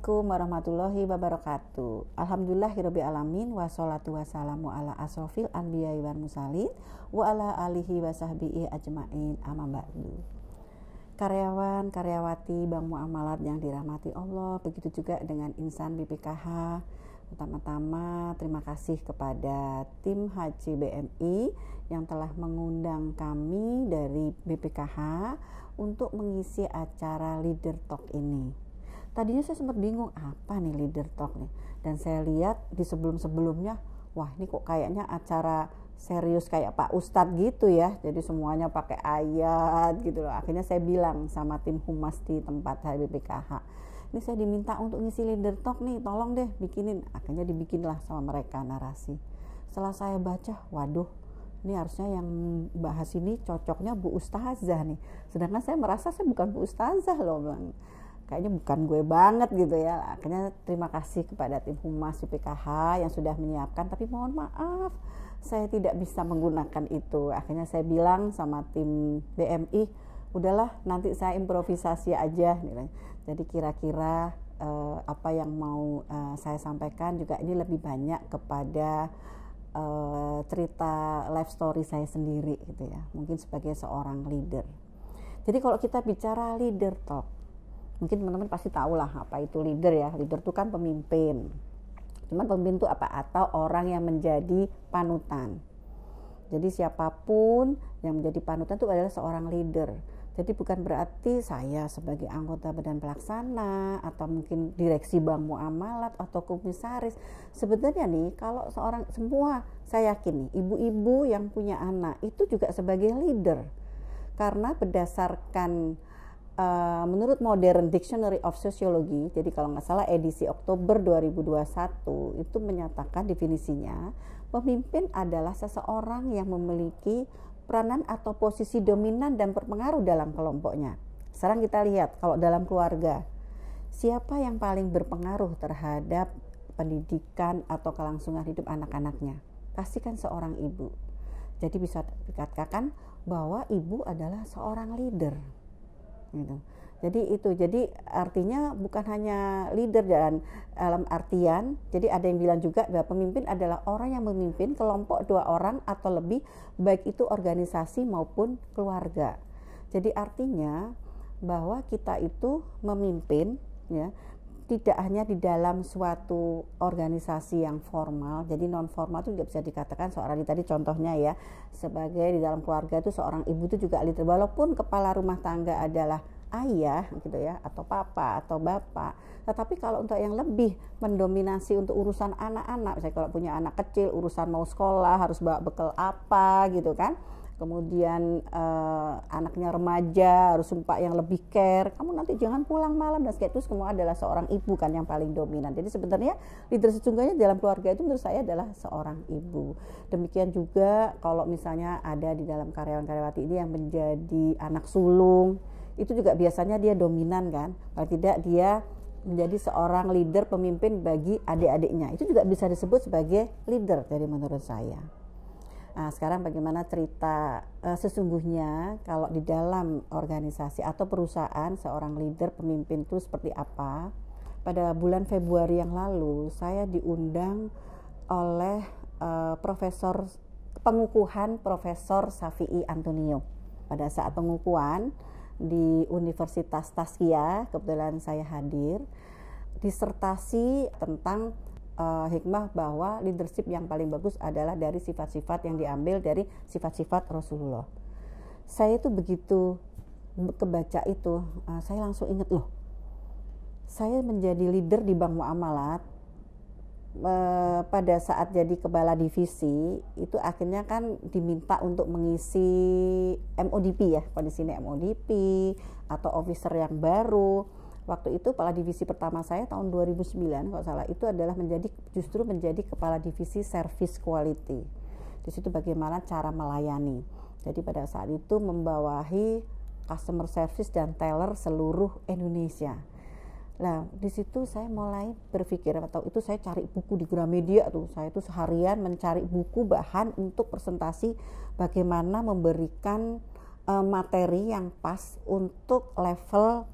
Assalamualaikum warahmatullahi wabarakatuh. Alhamdulillahirabbil alamin wassalatu wassalamu ala asrofil anbiya'i wal mursalin wa ala alihi wa sahbihi ajmain amma ba'du. Karyawan, karyawati Bank Muamalat yang dirahmati Allah, begitu juga dengan insan BPKH. Pertama-tama terima kasih kepada tim Haji BMI yang telah mengundang kami dari BPKH untuk mengisi acara Leader Talk ini. Tadinya saya sempat bingung apa nih Leader Talk nih, dan saya lihat di sebelum-sebelumnya, wah ini kok kayaknya acara serius kayak Pak Ustadz gitu ya, jadi semuanya pakai ayat gitu loh. Akhirnya saya bilang sama tim humas di tempat BPKH, ini saya diminta untuk ngisi Leader Talk nih, tolong deh bikinin. Akhirnya dibikinlah sama mereka narasi. Setelah saya baca, waduh, ini harusnya yang bahas ini cocoknya Bu Ustazah nih, sedangkan saya merasa saya bukan Bu Ustazah loh, Bang. Kayaknya bukan gue banget gitu ya. Akhirnya terima kasih kepada tim humas BPKH yang sudah menyiapkan, tapi mohon maaf saya tidak bisa menggunakan itu. Akhirnya saya bilang sama tim BMI, udahlah nanti saya improvisasi aja gitu. Jadi kira-kira apa yang mau saya sampaikan juga ini lebih banyak kepada cerita life story saya sendiri gitu ya, mungkin sebagai seorang leader. Jadi kalau kita bicara Leader Talk, mungkin teman-teman pasti tahu lah apa itu leader ya. Leader itu kan pemimpin. Cuman pemimpin itu apa? Atau orang yang menjadi panutan. Jadi siapapun yang menjadi panutan itu adalah seorang leader. Jadi bukan berarti saya sebagai anggota badan pelaksana atau mungkin direksi Bank Muamalat atau komisaris. Sebenarnya nih kalau semua, saya yakin nih ibu-ibu yang punya anak itu juga sebagai leader. Karena berdasarkan menurut Modern Dictionary of Sociology, jadi kalau nggak salah edisi Oktober 2021 itu menyatakan definisinya, pemimpin adalah seseorang yang memiliki peranan atau posisi dominan dan berpengaruh dalam kelompoknya. Sekarang kita lihat kalau dalam keluarga, siapa yang paling berpengaruh terhadap pendidikan atau kelangsungan hidup anak-anaknya? Pastikan seorang ibu. Jadi bisa dikatakan bahwa ibu adalah seorang leader. Gitu. Jadi artinya bukan hanya leader dalam artian, jadi ada yang bilang juga bahwa pemimpin adalah orang yang memimpin kelompok 2 orang atau lebih, baik itu organisasi maupun keluarga. Jadi artinya bahwa kita itu memimpin ya, tidak hanya di dalam suatu organisasi yang formal, jadi non formal itu juga bisa dikatakan seorang tadi contohnya ya, sebagai di dalam keluarga itu seorang ibu itu juga leader, walaupun kepala rumah tangga adalah ayah gitu ya, atau papa atau bapak. Tetapi kalau untuk yang lebih mendominasi untuk urusan anak-anak, misalnya kalau punya anak kecil, urusan mau sekolah harus bawa bekal apa gitu kan, kemudian anaknya remaja harus sumpah yang lebih care, kamu nanti jangan pulang malam dan seperti itu, semua adalah seorang ibu kan yang paling dominan. Jadi sebenarnya leader sesungguhnya dalam keluarga itu menurut saya adalah seorang ibu. Demikian juga kalau misalnya ada di dalam karyawan-karyawati ini yang menjadi anak sulung, itu juga biasanya dia dominan kan, paling tidak dia menjadi seorang leader pemimpin bagi adik-adiknya, itu juga bisa disebut sebagai leader dari menurut saya. Nah, sekarang bagaimana cerita sesungguhnya kalau di dalam organisasi atau perusahaan seorang leader pemimpin itu seperti apa? Pada bulan Februari yang lalu saya diundang oleh Profesor Safi'i Antonio. Pada saat pengukuhan di Universitas Taskia, kebetulan saya hadir, disertasi tentang hikmah bahwa leadership yang paling bagus adalah dari sifat-sifat yang diambil dari sifat-sifat Rasulullah. Saya itu begitu kebaca itu, saya langsung ingat loh, saya menjadi leader di Bank Muamalat pada saat jadi kepala divisi itu akhirnya kan diminta untuk mengisi MODP ya, kalau di sini MODP atau officer yang baru. Waktu itu kepala divisi pertama saya tahun 2009 kalau salah, itu adalah justru menjadi kepala divisi service quality. Di situ bagaimana cara melayani. Jadi pada saat itu membawahi customer service dan teller seluruh Indonesia. Nah, di situ saya mulai berpikir, atau itu saya cari buku di Gramedia tuh. Saya tuh seharian mencari buku bahan untuk presentasi bagaimana memberikan materi yang pas untuk level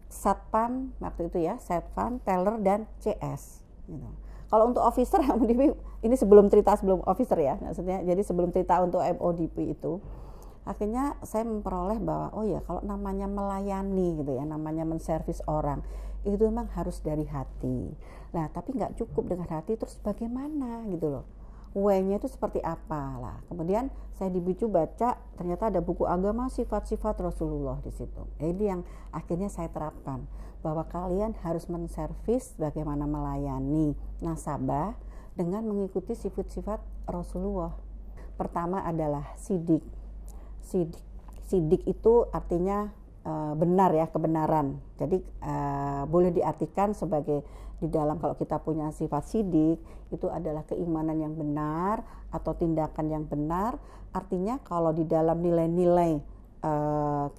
satpam waktu itu ya, satpam, teller dan CS gitu. Kalau untuk officer MODP ini sebelum officer ya, maksudnya jadi sebelum cerita untuk MODP itu, akhirnya saya memperoleh bahwa oh ya kalau namanya melayani gitu ya, namanya menservis orang itu memang harus dari hati. Nah tapi nggak cukup dengan hati, terus bagaimana gitu loh, way-nya itu seperti apa lah. Kemudian saya dibicu baca, ternyata ada buku agama sifat-sifat Rasulullah di situ. Ini yang akhirnya saya terapkan, bahwa kalian harus menservis bagaimana melayani nasabah dengan mengikuti sifat-sifat Rasulullah. Pertama adalah sidik. Sidik itu artinya benar ya, kebenaran. Jadi boleh diartikan sebagai di dalam kalau kita punya sifat sidik itu adalah keimanan yang benar atau tindakan yang benar. Artinya kalau di dalam nilai-nilai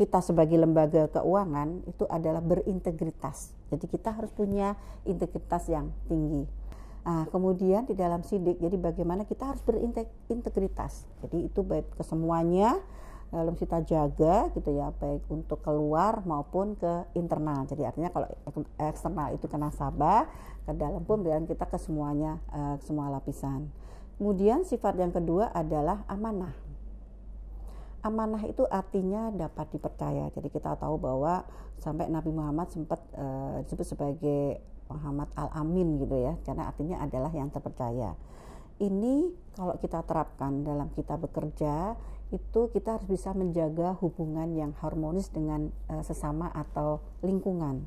kita sebagai lembaga keuangan itu adalah berintegritas. Jadi kita harus punya integritas yang tinggi. Nah, kemudian di dalam sidik, jadi bagaimana kita harus berintegritas. Jadi itu baik ke semuanya dalam kita jaga gitu ya, baik untuk keluar maupun ke internal. Jadi artinya kalau eksternal itu ke nasabah, ke dalam pun biar kita ke semuanya, semua lapisan. Kemudian sifat yang kedua adalah amanah. Amanah itu artinya dapat dipercaya. Jadi kita tahu bahwa sampai Nabi Muhammad sempat disebut sebagai Muhammad Al-Amin gitu ya, karena artinya adalah yang terpercaya. Ini kalau kita terapkan dalam kita bekerja, itu kita harus bisa menjaga hubungan yang harmonis dengan sesama atau lingkungan.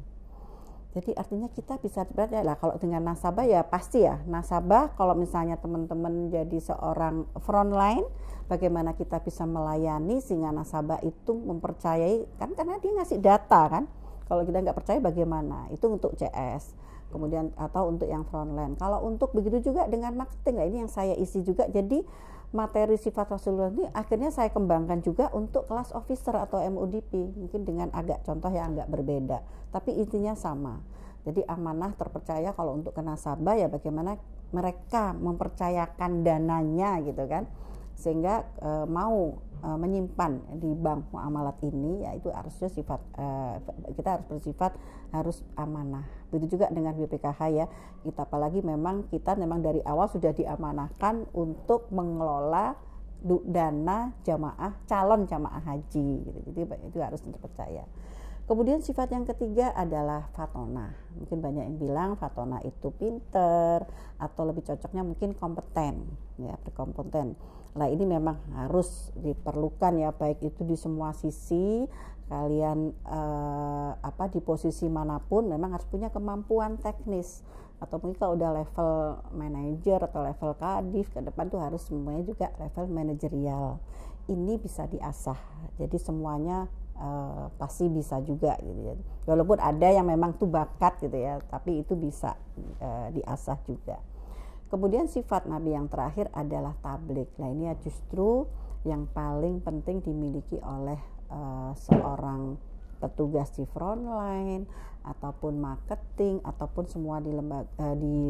Jadi artinya kita bisa berarti lah kalau dengan nasabah ya pasti ya, nasabah kalau misalnya teman-teman jadi seorang frontline, bagaimana kita bisa melayani sehingga nasabah itu mempercayai, kan karena dia ngasih data kan. Kalau kita nggak percaya bagaimana? Itu untuk CS. Kemudian atau untuk yang frontline. Kalau untuk begitu juga dengan marketing, nah ini yang saya isi juga. Jadi materi sifat Rasulullah ini akhirnya saya kembangkan juga untuk kelas officer atau MODP, mungkin dengan agak contoh yang agak berbeda, tapi intinya sama. Jadi amanah terpercaya kalau untuk ke nasabah ya bagaimana mereka mempercayakan dananya gitu kan, sehingga mau menyimpan di bank muamalat ini, yaitu harusnya sifat kita harus bersifat harus amanah. Begitu juga dengan BPKH ya, kita apalagi kita memang dari awal sudah diamanahkan untuk mengelola dana calon jamaah haji gitu. Jadi itu harus terpercaya. Kemudian sifat yang ketiga adalah fatona. Mungkin banyak yang bilang fatona itu pinter atau lebih cocoknya mungkin kompeten, ya berkompeten. Nah ini memang harus diperlukan ya, baik itu di semua sisi. Kalian di posisi manapun memang harus punya kemampuan teknis, atau mungkin kalau udah level manajer atau level kadif ke depan tuh harus semuanya juga level manajerial. Ini bisa diasah, jadi semuanya pasti bisa juga gitu ya. Walaupun ada yang memang tuh bakat gitu ya, tapi itu bisa diasah juga. Kemudian sifat Nabi yang terakhir adalah tablik. Nah ini ya justru yang paling penting dimiliki oleh seorang petugas di frontline ataupun marketing ataupun semua di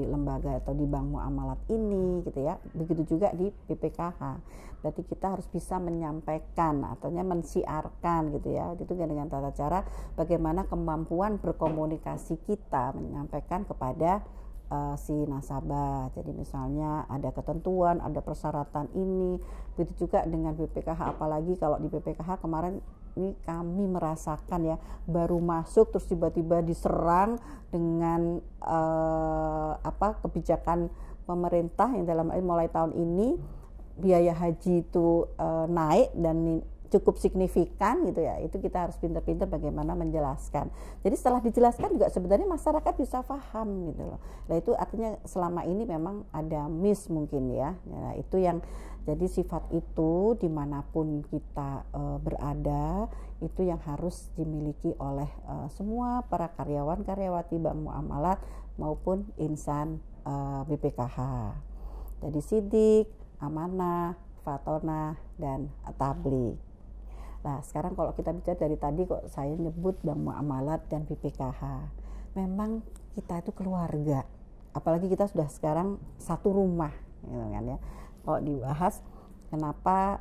lembaga atau di bank muamalat ini gitu ya. Begitu juga di BPKH. Berarti kita harus bisa menyampaikan atau mensiarkan gitu ya. Itu dengan tata cara bagaimana kemampuan berkomunikasi kita menyampaikan kepada si nasabah. Jadi misalnya ada ketentuan, ada persyaratan ini. Begitu juga dengan BPKH, apalagi kalau di BPKH kemarin ini kami merasakan ya, baru masuk terus tiba-tiba diserang dengan kebijakan pemerintah yang dalam mulai tahun ini biaya haji itu naik dan cukup signifikan gitu ya. Itu kita harus pintar-pintar bagaimana menjelaskan. Jadi setelah dijelaskan juga sebenarnya masyarakat bisa paham gitu loh. Nah itu artinya selama ini memang ada miss mungkin ya. Nah itu yang jadi sifat itu dimanapun kita berada itu yang harus dimiliki oleh semua para karyawan-karyawati bank muamalat maupun insan BPKH. Jadi sidik, amanah, fatona, dan tablik. Nah sekarang kalau kita bicara dari tadi kok saya nyebut bank muamalat dan BPKH, memang kita itu keluarga, apalagi kita sudah sekarang satu rumah gitu kan ya. Kalau dibahas Kenapa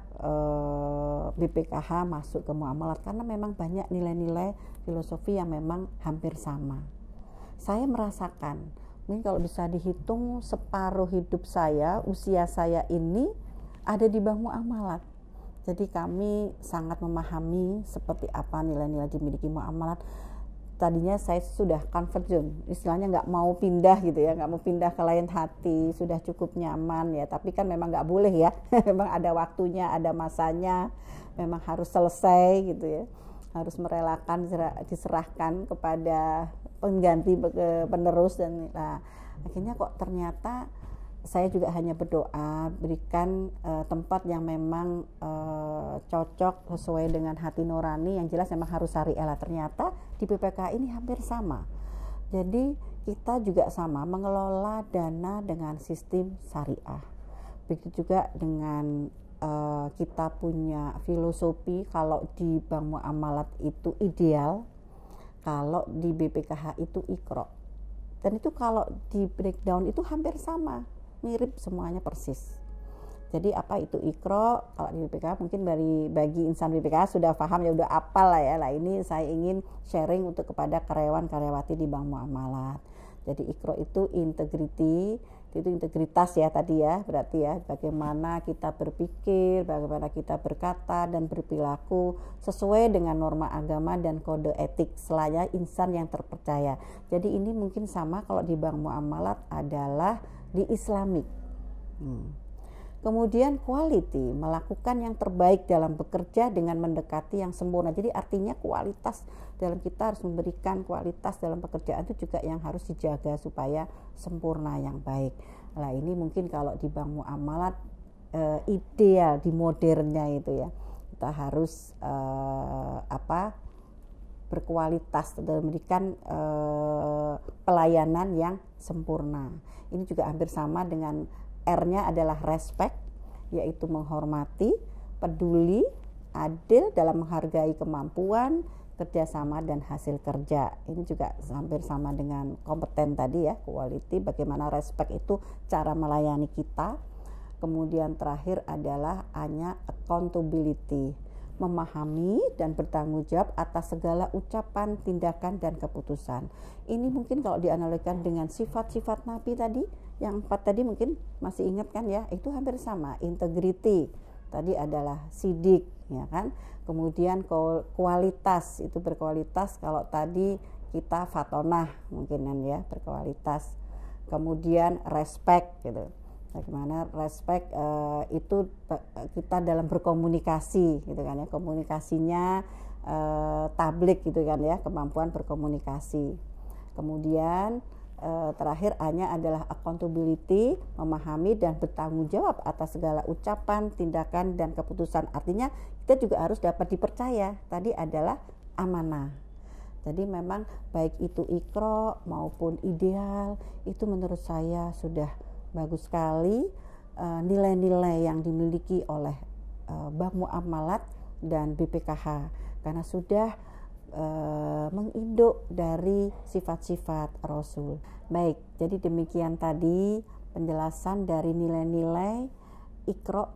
BPKH masuk ke muamalat? Karena memang banyak nilai-nilai filosofi yang memang hampir sama. Saya merasakan, mungkin kalau bisa dihitung separuh hidup saya, usia saya ini ada di bank muamalat. Jadi kami sangat memahami seperti apa nilai-nilai dimiliki muamalat. Tadinya saya sudah comfort zone, istilahnya nggak mau pindah gitu ya, nggak mau pindah ke lain hati, sudah cukup nyaman ya. Tapi kan memang nggak boleh ya, memang ada waktunya, ada masanya, memang harus selesai gitu ya, harus merelakan, diserahkan kepada pengganti penerus. Dan akhirnya kok ternyata saya juga hanya berdoa berikan tempat yang memang cocok sesuai dengan hati nurani, yang jelas memang harus syariah. Ternyata di BPKH ini hampir sama. Jadi kita juga sama mengelola dana dengan sistem syariah. Begitu juga dengan kita punya filosofi, kalau di bank muamalat itu ideal, kalau di BPKH itu iqra. Dan itu kalau di breakdown itu hampir sama, mirip semuanya persis. Jadi apa itu iqra? Kalau di BPKH mungkin bagi insan BPKH sudah paham ya, udah apal lah ya. Lah ini saya ingin sharing untuk kepada karyawan-karyawati di bank muamalat. Jadi iqra itu integrity, itu integritas ya tadi ya, berarti ya bagaimana kita berpikir, bagaimana kita berkata dan berperilaku sesuai dengan norma agama dan kode etik selayaknya insan yang terpercaya. Jadi ini mungkin sama kalau di bank muamalat adalah di Islamik. Kemudian quality, melakukan yang terbaik dalam bekerja dengan mendekati yang sempurna. Jadi artinya kualitas dalam kita harus memberikan kualitas dalam pekerjaan itu juga yang harus dijaga supaya sempurna yang baik. Nah ini mungkin kalau di bank muamalat ideal di modernnya itu ya, kita harus berkualitas dan memberikan pelayanan yang sempurna. Ini juga hampir sama dengan R-nya adalah respect, yaitu menghormati, peduli, adil dalam menghargai kemampuan, kerjasama dan hasil kerja. Ini juga hampir sama dengan kompeten tadi ya, quality, bagaimana respect itu cara melayani kita. Kemudian terakhir adalah A-nya accountability, memahami dan bertanggung jawab atas segala ucapan, tindakan dan keputusan. Ini mungkin kalau dianalogikan dengan sifat-sifat Nabi tadi, yang 4 tadi mungkin masih ingat kan ya, itu hampir sama. Integrity tadi adalah sidik ya kan. Kemudian kualitas, itu berkualitas, kalau tadi kita fatonah mungkin kan ya, berkualitas. Kemudian respect gitu. Bagaimana respect itu kita dalam berkomunikasi gitu kan ya, komunikasinya tablik gitu kan ya, kemampuan berkomunikasi. Kemudian terakhir A-nya adalah accountability, memahami dan bertanggung jawab atas segala ucapan, tindakan dan keputusan. Artinya kita juga harus dapat dipercaya. Tadi adalah amanah. Jadi memang baik itu iqra maupun ideal, itu menurut saya sudah bagus sekali nilai-nilai yang dimiliki oleh bank muamalat dan BPKH, karena sudah menginduk dari sifat-sifat Rasul. Baik, jadi demikian tadi penjelasan dari nilai-nilai iqra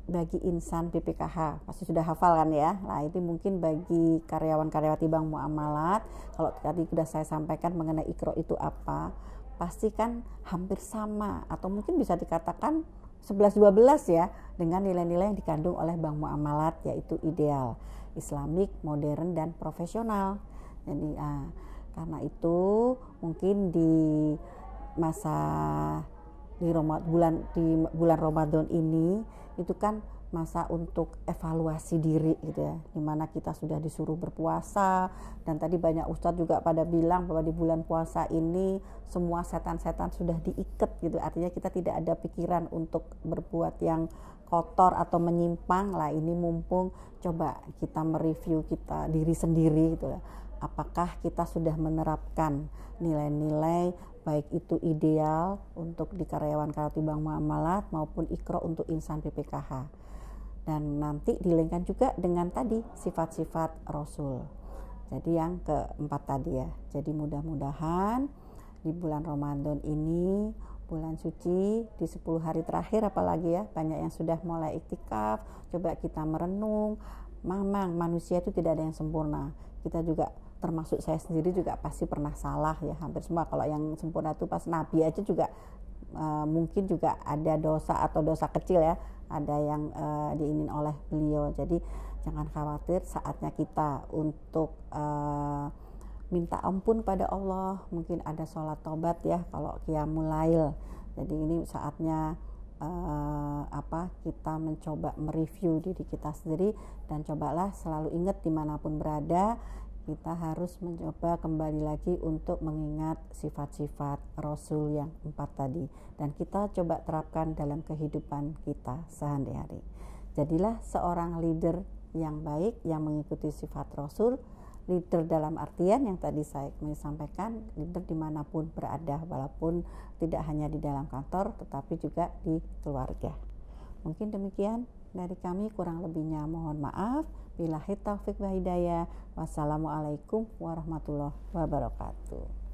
bagi insan BPKH. Pasti sudah hafal kan ya. Nah itu mungkin bagi karyawan-karyawati bank muamalat, kalau tadi sudah saya sampaikan mengenai iqra itu apa, pasti kan hampir sama atau mungkin bisa dikatakan 11-12 ya dengan nilai-nilai yang dikandung oleh bank muamalat, yaitu ideal, Islamik, modern dan profesional. Jadi karena itu mungkin di masa di bulan Ramadan ini itu kan masa untuk evaluasi diri gitu ya, dimana kita sudah disuruh berpuasa, dan tadi banyak ustadz juga pada bilang bahwa di bulan puasa ini semua setan-setan sudah diikat gitu, artinya kita tidak ada pikiran untuk berbuat yang kotor atau menyimpang. Lah ini mumpung coba kita mereview kita diri sendiri gitu ya, apakah kita sudah menerapkan nilai-nilai baik itu ideal untuk di karyawan-karyawati bank muamalat maupun iqra untuk insan BPKH. Dan nanti dilengkapi juga dengan tadi sifat-sifat Rasul. Jadi yang keempat tadi ya. Jadi mudah-mudahan di bulan Ramadan ini bulan suci di 10 hari terakhir, apalagi ya banyak yang sudah mulai iktikaf, coba kita merenung. Memang manusia itu tidak ada yang sempurna, kita juga termasuk saya sendiri juga pasti pernah salah ya, hampir semua. Kalau yang sempurna itu pas Nabi aja juga mungkin juga ada dosa atau dosa kecil ya, ada yang diingin oleh beliau. Jadi jangan khawatir, saatnya kita untuk minta ampun pada Allah. Mungkin ada sholat tobat ya kalau qiyamul lail. Jadi ini saatnya kita mencoba mereview diri kita sendiri, dan cobalah selalu ingat dimanapun berada, kita harus mencoba kembali lagi untuk mengingat sifat-sifat Rasul yang 4 tadi, dan kita coba terapkan dalam kehidupan kita sehari-hari. Jadilah seorang leader yang baik yang mengikuti sifat Rasul. Leader dalam artian yang tadi saya sampaikan, leader dimanapun berada, walaupun tidak hanya di dalam kantor tetapi juga di keluarga. Mungkin demikian dari kami, kurang lebihnya mohon maaf. Billahi taufik wa hidayah. Wassalamualaikum warahmatullahi wabarakatuh.